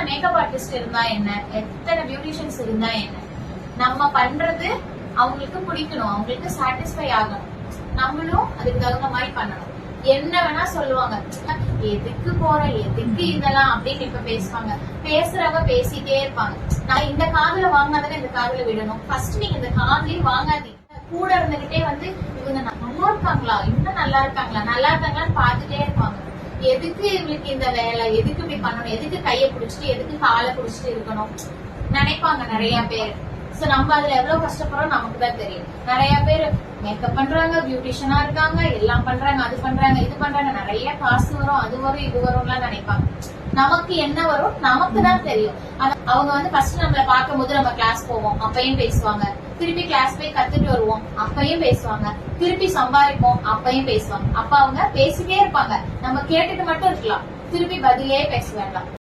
Makeup artist இருந்தா என்ன, எத்தனை பியூட்டிஷியன்ஸ் இருந்தா என்ன, நம்ம பண்றது அவங்களுக்கு பிடிக்கணும், அவங்களுக்கு சாட்டிஸ்ஃபை ஆகணும். நம்மளும் அதுக்கு தகுந்த மாதிரி பண்ணணும். என்ன வேணா சொல்லுவாங்க, எதுக்கு போற, எதுக்கு இதெல்லாம் அப்படின்னு இப்ப பேசுவாங்க. பேசுறவங்க பேசிட்டே இருப்பாங்க. நான் இந்த காதுல வாங்காதானே இந்த காதுல விடணும். ஃபர்ஸ்ட் நீங்க இந்த காதுலயும் வாங்காதீங்க. கூட இருந்துகிட்டே வந்து இவங்க நல்லா இருக்காங்களா, இன்னும் நல்லா இருக்காங்களான்னு பாத்துட்டே இருப்பாங்க. எதுக்கு இவங்களுக்கு இந்த வேலை, எதுக்கு இப்படி பண்ணணும், எதுக்கு கைய புடிச்சிட்டு எதுக்கு காலை புடிச்சிட்டு இருக்கணும் நினைப்பாங்க நிறைய பேர். சோ நம்ம அதுல எவ்வளவு கஷ்டப்படுறோம் நமக்கு தான் தெரியும். நிறைய பேர் மேக்கப் பண்றாங்க, பியூட்டிஷியனா இருக்காங்க, எல்லாம் பண்றாங்க, அது பண்றாங்க, இது பண்றாங்க, நிறைய காசு வரும், அது வரும், இது வரும்லாம் நினைப்பாங்க. நமக்கு என்ன வரும் நமக்கு தான் தெரியும். அவங்க வந்து ஃபர்ஸ்ட் நம்மள பார்க்கும் போது நம்ம கிளாஸ் போவோம், அப்பயும் பேசுவாங்க. திருப்பி கிளாஸ் போய் கத்துட்டு வருவோம், அப்பயும் பேசுவாங்க. திருப்பி சம்பாதிப்போம், அப்பயும் பேசுவாங்க. அப்ப அவங்க பேசிட்டே இருப்பாங்க. நம்ம கேட்டுட்டு மட்டும் இருக்கலாம், திருப்பி பதிலே பேச வேண்டாம்.